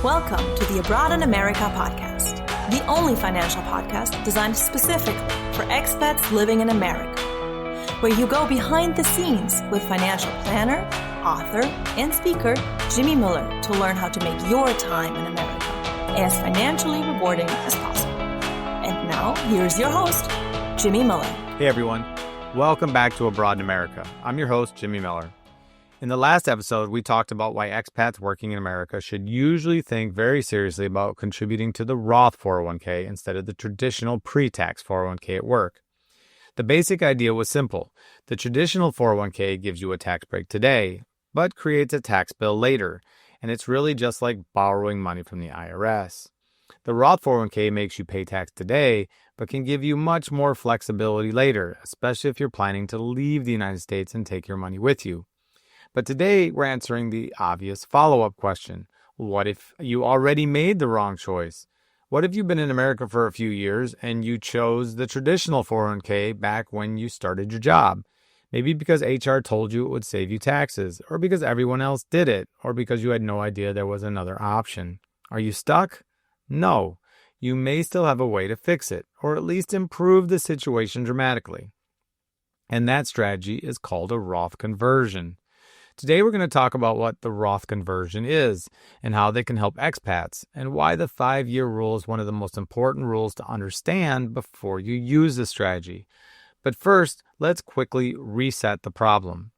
Welcome to the Abroad in America podcast, the only financial podcast designed specifically for expats living in America, where you go behind the scenes with financial planner, author, and speaker Jimmy Miller to learn how to make your time in America as financially rewarding as possible. And now, here's your host, Jimmy Miller. Hey everyone, welcome back to Abroad in America. I'm your host, Jimmy Miller. In the last episode, we talked about why expats working in America should usually think very seriously about contributing to the Roth 401k instead of the traditional pre-tax 401k at work. The basic idea was simple. The traditional 401k gives you a tax break today, but creates a tax bill later, and it's really just like borrowing money from the IRS. The Roth 401k makes you pay tax today, but can give you much more flexibility later, especially if you're planning to leave the United States and take your money with you. But today, we're answering the obvious follow-up question. What if you already made the wrong choice? What if you've been in America for a few years and you chose the traditional 401k back when you started your job? Maybe because HR told you it would save you taxes, or because everyone else did it, or because you had no idea there was another option. Are you stuck? No. You may still have a way to fix it, or at least improve the situation dramatically. And that strategy is called a Roth conversion. Today, we're going to talk about what the Roth conversion is and how they can help expats, and why the 5-year rule is one of the most important rules to understand before you use this strategy. But first, let's quickly reset the problem.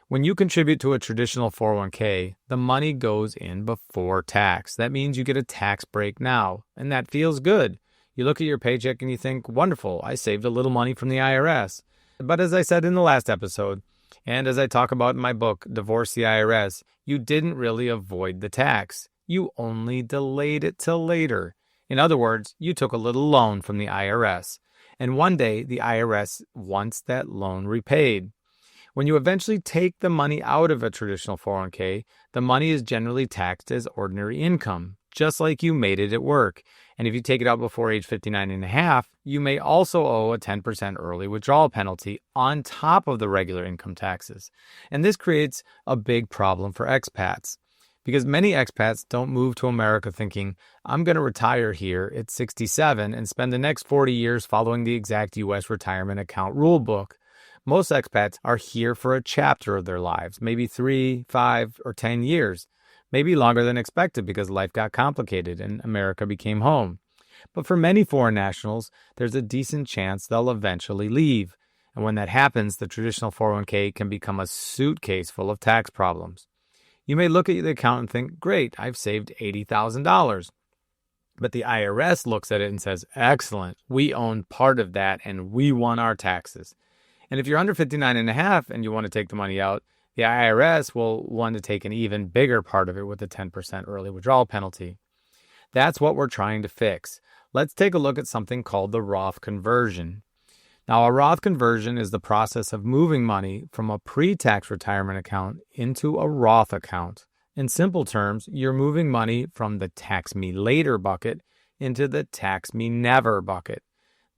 When you contribute to a traditional 401k, the money goes in before tax. That means you get a tax break now, and that feels good. You look at your paycheck and you think, wonderful, I saved a little money from the IRS. But as I said in the last episode, and as I talk about in my book, Divorce the IRS, you didn't really avoid the tax. You only delayed it till later. In other words, you took a little loan from the IRS. And one day, the IRS wants that loan repaid. When you eventually take the money out of a traditional 401k, the money is generally taxed as ordinary income, just like you made it at work. And if you take it out before age 59 and a half, you may also owe a 10% early withdrawal penalty on top of the regular income taxes. And this creates a big problem for expats, because many expats don't move to America thinking, I'm going to retire here at 67 and spend the next 40 years following the exact U.S. retirement account rule book. Most expats are here for a chapter of their lives, maybe 3, 5, or 10 years. Maybe longer than expected because life got complicated and America became home. But for many foreign nationals, there's a decent chance they'll eventually leave. And when that happens, the traditional 401k can become a suitcase full of tax problems. You may look at the account and think, great, I've saved $80,000. But the IRS looks at it and says, excellent, we own part of that and we want our taxes. And if you're under 59 and a half and you want to take the money out, the IRS will want to take an even bigger part of it with a 10% early withdrawal penalty. That's what we're trying to fix. Let's take a look at something called the Roth conversion. Now, a Roth conversion is the process of moving money from a pre-tax retirement account into a Roth account. In simple terms, you're moving money from the tax me later bucket into the tax me never bucket.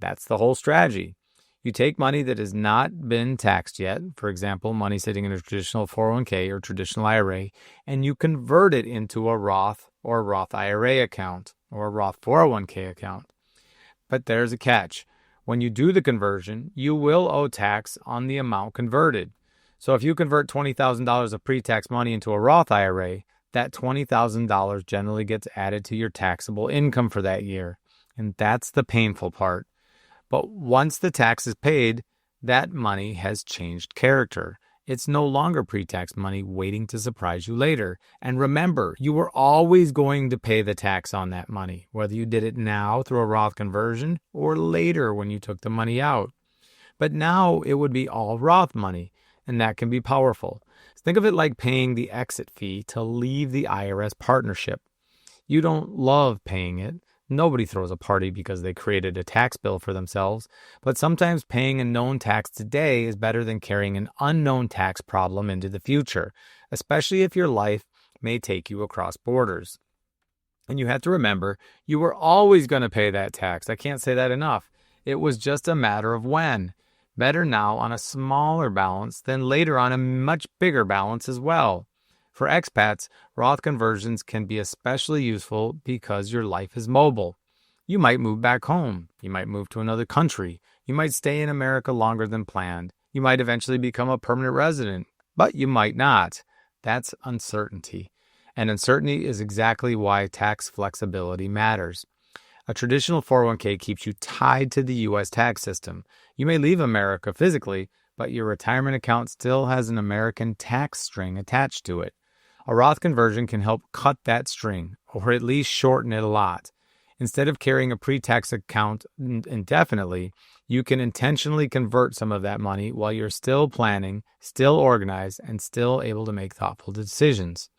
That's the whole strategy. You take money that has not been taxed yet, for example, money sitting in a traditional 401k or traditional IRA, and you convert it into a Roth or Roth IRA account or a Roth 401k account. But there's a catch. When you do the conversion, you will owe tax on the amount converted. So if you convert $20,000 of pre-tax money into a Roth IRA, that $20,000 generally gets added to your taxable income for that year. And that's the painful part. But once the tax is paid, that money has changed character. It's no longer pre-tax money waiting to surprise you later. And remember, you were always going to pay the tax on that money, whether you did it now through a Roth conversion or later when you took the money out. But now it would be all Roth money, and that can be powerful. Think of it like paying the exit fee to leave the IRS partnership. You don't love paying it. Nobody throws a party because they created a tax bill for themselves, but sometimes paying a known tax today is better than carrying an unknown tax problem into the future, especially if your life may take you across borders. And you have to remember, you were always going to pay that tax. I can't say that enough. It was just a matter of when. Better now on a smaller balance than later on a much bigger balance as well. For expats, Roth conversions can be especially useful because your life is mobile. You might move back home. You might move to another country. You might stay in America longer than planned. You might eventually become a permanent resident, but you might not. That's uncertainty. And uncertainty is exactly why tax flexibility matters. A traditional 401k keeps you tied to the U.S. tax system. You may leave America physically, but your retirement account still has an American tax string attached to it. A Roth conversion can help cut that string, or at least shorten it a lot. Instead of carrying a pre-tax account indefinitely, you can intentionally convert some of that money while you're still planning, still organized, and still able to make thoughtful decisions.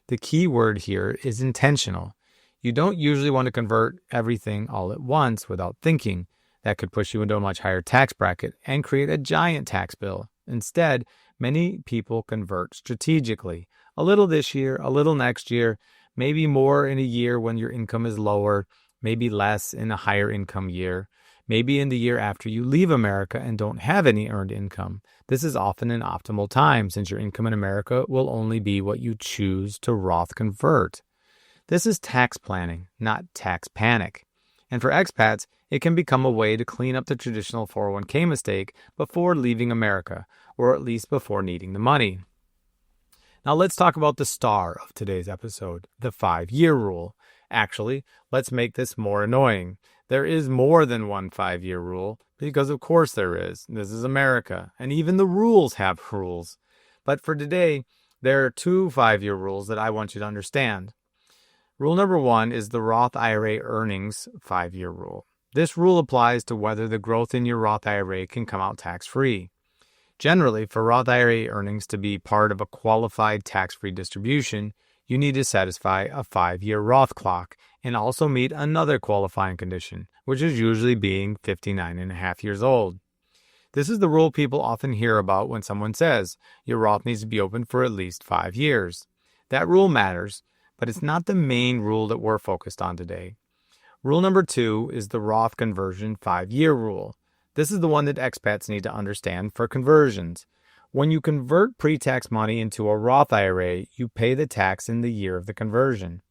The key word here is intentional. You don't usually want to convert everything all at once without thinking. That could push you into a much higher tax bracket and create a giant tax bill. Instead, many people convert strategically. A little this year, a little next year, maybe more in a year when your income is lower, maybe less in a higher income year, maybe in the year after you leave America and don't have any earned income. This is often an optimal time since your income in America will only be what you choose to Roth convert. This is tax planning, not tax panic. And for expats, it can become a way to clean up the traditional 401k mistake before leaving America, or at least before needing the money. Now let's talk about the star of today's episode, the 5-year rule. Actually, let's make this more annoying. There is more than one 5-year rule, because of course there is. This is America, and even the rules have rules. But for today, there are 2 5-year rules that I want you to understand. Rule number 1 is the Roth IRA earnings 5-year rule. This rule applies to whether the growth in your Roth IRA can come out tax-free. Generally, for Roth IRA earnings to be part of a qualified tax-free distribution, you need to satisfy a 5-year Roth clock and also meet another qualifying condition, which is usually being 59 and a half years old. This is the rule people often hear about when someone says your Roth needs to be open for at least 5 years. That rule matters, but it's not the main rule that we're focused on today. Rule number 2 is the Roth conversion 5-year rule. This is the one that expats need to understand for conversions. When you convert pre-tax money into a Roth IRA, you pay the tax in the year of the conversion.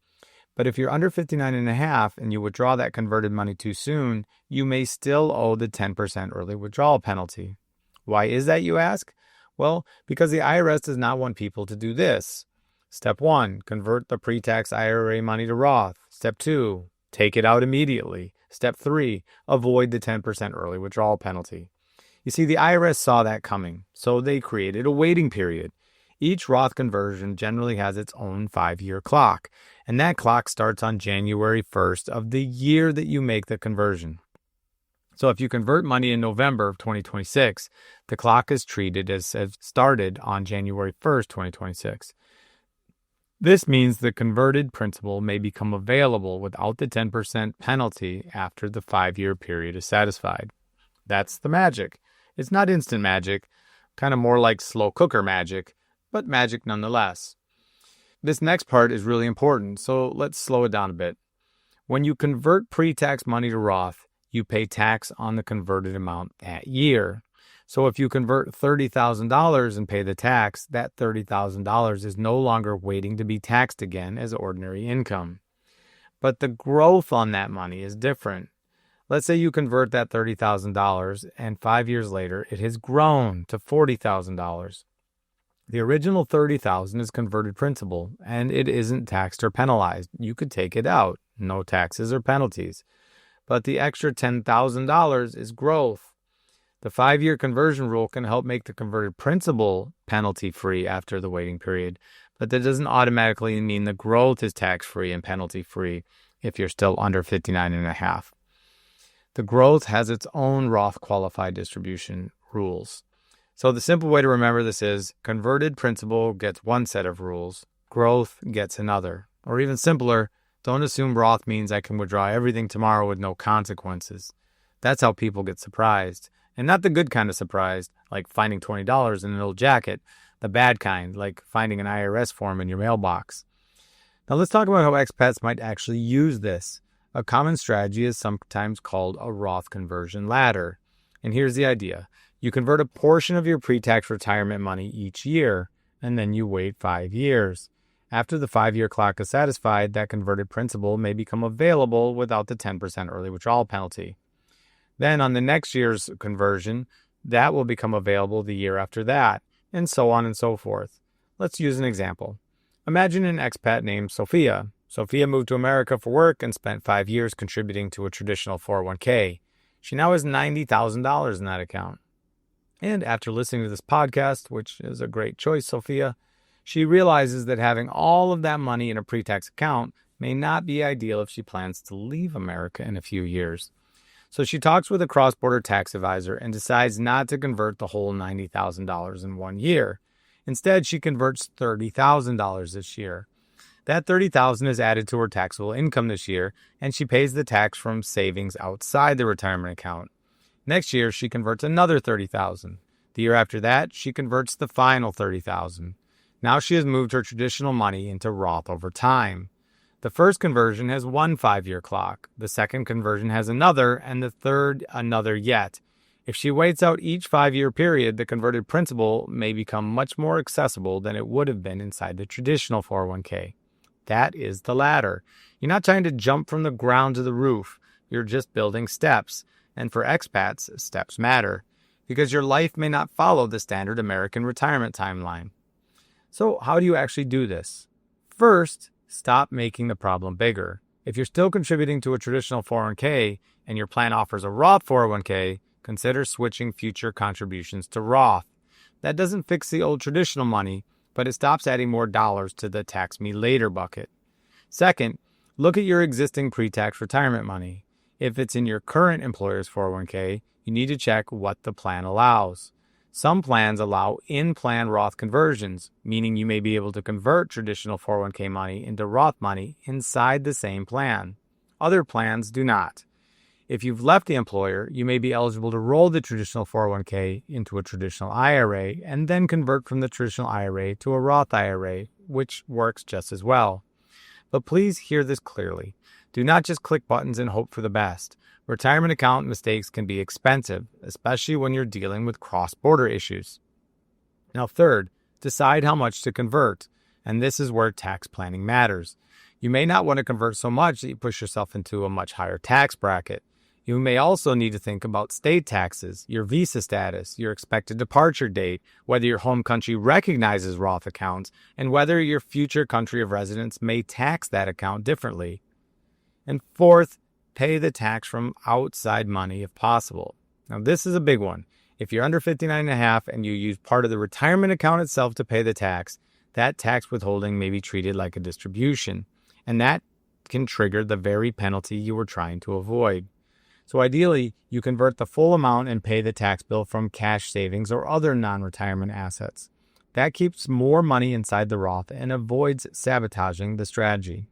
But if you're under 59 and a half and you withdraw that converted money too soon, you may still owe the 10% early withdrawal penalty. Why is that, you ask? Well, because the IRS does not want people to do this. Step 1, convert the pre-tax IRA money to Roth. Step 2, take it out immediately. Step 3, avoid the 10% early withdrawal penalty. You see, the IRS saw that coming, so they created a waiting period. Each Roth conversion generally has its own 5-year clock, and that clock starts on January 1st of the year that you make the conversion. So if you convert money in November of 2026, the clock is treated as started on January 1st, 2026. This means the converted principal may become available without the 10% penalty after the 5-year period is satisfied. That's the magic. It's not instant magic, kind of more like slow cooker magic, but magic nonetheless. This next part is really important, so let's slow it down a bit. When you convert pre-tax money to Roth, you pay tax on the converted amount that year. So if you convert $30,000 and pay the tax, that $30,000 is no longer waiting to be taxed again as ordinary income. But the growth on that money is different. Let's say you convert that $30,000 and 5 years later it has grown to $40,000. The original $30,000 is converted principal and it isn't taxed or penalized. You could take it out, no taxes or penalties. But the extra $10,000 is growth. The 5-year conversion rule can help make the converted principal penalty-free after the waiting period, but that doesn't automatically mean the growth is tax-free and penalty-free if you're still under 59 and a half. The growth has its own Roth qualified distribution rules. So the simple way to remember this is converted principal gets one set of rules, growth gets another. Or even simpler, don't assume Roth means I can withdraw everything tomorrow with no consequences. That's how people get surprised. And not the good kind of surprised, like finding $20 in an old jacket. The bad kind, like finding an IRS form in your mailbox. Now let's talk about how expats might actually use this. A common strategy is sometimes called a Roth conversion ladder. And here's the idea. You convert a portion of your pre-tax retirement money each year, and then you wait 5 years. After the 5-year clock is satisfied, that converted principal may become available without the 10% early withdrawal penalty. Then on the next year's conversion, that will become available the year after that, and so on and so forth. Let's use an example. Imagine an expat named Sophia. Sophia moved to America for work and spent 5 years contributing to a traditional 401k. She now has $90,000 in that account. And after listening to this podcast, which is a great choice, Sophia, she realizes that having all of that money in a pre-tax account may not be ideal if she plans to leave America in a few years. So she talks with a cross-border tax advisor and decides not to convert the whole $90,000 in 1 year. Instead, she converts $30,000 this year. That $30,000 is added to her taxable income this year, and she pays the tax from savings outside the retirement account. Next year, she converts another $30,000. The year after that, she converts the final $30,000. Now she has moved her traditional money into Roth over time. The first conversion has one 5-year clock. The second conversion has another, and the third another yet. If she waits out each 5-year period, the converted principal may become much more accessible than it would have been inside the traditional 401k. That is the ladder. You're not trying to jump from the ground to the roof. You're just building steps. And for expats, steps matter, because your life may not follow the standard American retirement timeline. So how do you actually do this? First, stop making the problem bigger. If you're still contributing to a traditional 401k and your plan offers a Roth 401k, consider switching future contributions to Roth. That doesn't fix the old traditional money, but it stops adding more dollars to the tax me later bucket. Second, look at your existing pre-tax retirement money. If it's in your current employer's 401k, you need to check what the plan allows. Some plans allow in-plan Roth conversions, meaning you may be able to convert traditional 401k money into Roth money inside the same plan. Other plans do not. If you've left the employer, you may be eligible to roll the traditional 401k into a traditional IRA and then convert from the traditional IRA to a Roth IRA, which works just as well. But please hear this clearly. Do not just click buttons and hope for the best. Retirement account mistakes can be expensive, especially when you're dealing with cross-border issues. Now, third, decide how much to convert, and this is where tax planning matters. You may not want to convert so much that you push yourself into a much higher tax bracket. You may also need to think about state taxes, your visa status, your expected departure date, whether your home country recognizes Roth accounts, and whether your future country of residence may tax that account differently. And fourth, pay the tax from outside money if possible. Now, this is a big one. If you're under 59.5 and you use part of the retirement account itself to pay the tax, that tax withholding may be treated like a distribution, and that can trigger the very penalty you were trying to avoid. So ideally, you convert the full amount and pay the tax bill from cash savings or other non-retirement assets. That keeps more money inside the Roth and avoids sabotaging the strategy.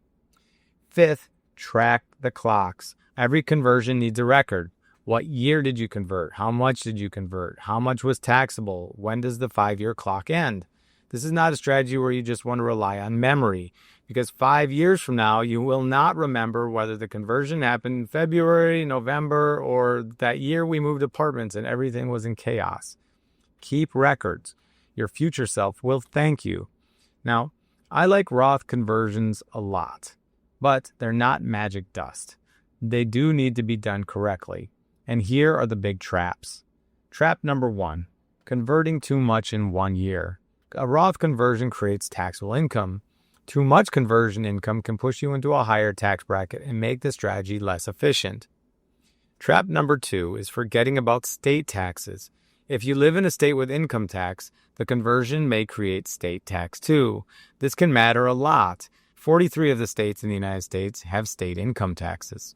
Fifth, track the clocks. Every conversion needs a record. What year did you convert? How much did you convert? How much was taxable? When does the 5-year clock end? This is not a strategy where you just want to rely on memory, because 5 years from now, you will not remember whether the conversion happened in February, November, or that year we moved apartments and everything was in chaos. Keep records. Your future self will thank you. Now, I like Roth conversions a lot, but they're not magic dust. They do need to be done correctly. And here are the big traps. Trap number 1, converting too much in 1 year. A Roth conversion creates taxable income. Too much conversion income can push you into a higher tax bracket and make the strategy less efficient. Trap number 2 is forgetting about state taxes. If you live in a state with income tax, the conversion may create state tax too. This can matter a lot. 43 of the states in the United States have state income taxes.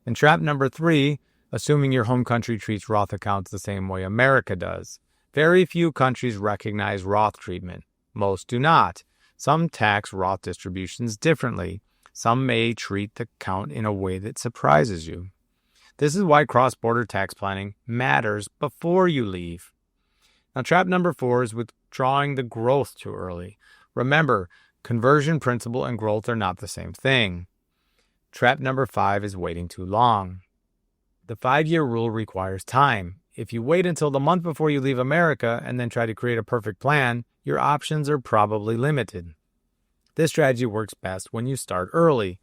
And trap number 3, assuming your home country treats Roth accounts the same way America does. Very few countries recognize Roth treatment. Most do not. Some tax Roth distributions differently. Some may treat the account in a way that surprises you. This is why cross-border tax planning matters before you leave. Now, trap number 4 is withdrawing the growth too early. Remember, conversion principle and growth are not the same thing. Trap number 5 is waiting too long. The 5-year rule requires time. If you wait until the month before you leave America and then try to create a perfect plan, your options are probably limited. This strategy works best when you start early.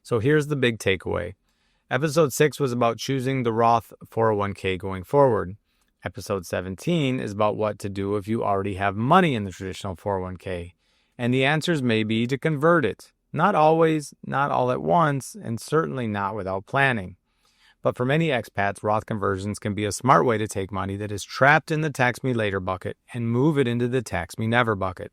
So here's the big takeaway. Episode 6 was about choosing the Roth 401k going forward. Episode 17 is about what to do if you already have money in the traditional 401k. And the answers may be to convert it. Not always, not all at once, and certainly not without planning. But for many expats, Roth conversions can be a smart way to take money that is trapped in the tax me later bucket and move it into the tax me never bucket.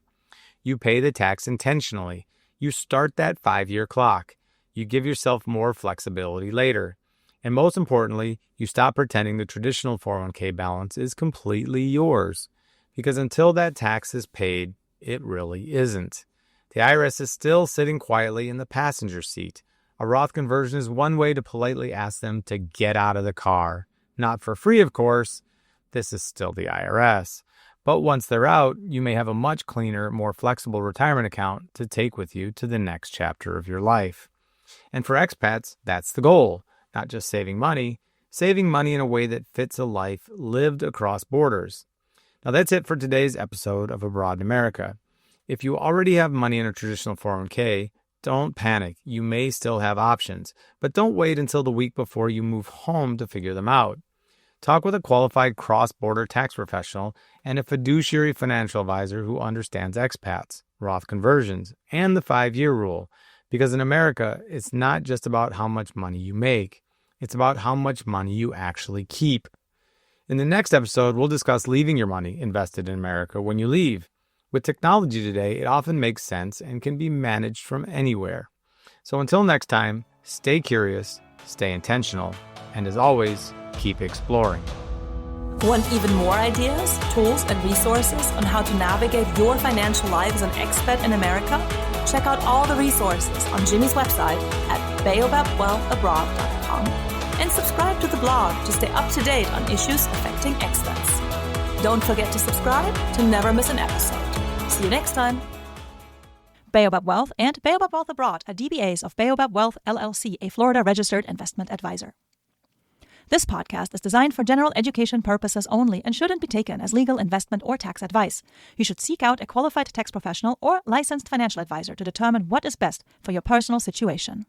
You pay the tax intentionally. You start that 5-year clock. You give yourself more flexibility later. And most importantly, you stop pretending the traditional 401k balance is completely yours. Because until that tax is paid, it really isn't. The IRS is still sitting quietly in the passenger seat. A Roth conversion is one way to politely ask them to get out of the car. Not for free, of course. This is still the IRS. But once they're out, you may have a much cleaner, more flexible retirement account to take with you to the next chapter of your life. And for expats, that's the goal. Not just saving money in a way that fits a life lived across borders. Now that's it for today's episode of Abroad in America. If you already have money in a traditional 401k, don't panic. You may still have options, but don't wait until the week before you move home to figure them out. Talk with a qualified cross-border tax professional and a fiduciary financial advisor who understands expats, Roth conversions, and the 5-year rule. Because in America, it's not just about how much money you make. It's about how much money you actually keep. In the next episode, we'll discuss leaving your money invested in America when you leave. With technology today, it often makes sense and can be managed from anywhere. So until next time, stay curious, stay intentional, and as always, keep exploring. Want even more ideas, tools, and resources on how to navigate your financial life as an expat in America? Check out all the resources on Jimmy's website at baobabwealthabroad.com and subscribe to the blog to stay up to date on issues affecting expats. Don't forget to subscribe to never miss an episode. See you next time. Baobab Wealth and Baobab Wealth Abroad are DBAs of Baobab Wealth LLC, a Florida-registered investment advisor. This podcast is designed for general education purposes only and shouldn't be taken as legal, investment, or tax advice. You should seek out a qualified tax professional or licensed financial advisor to determine what is best for your personal situation.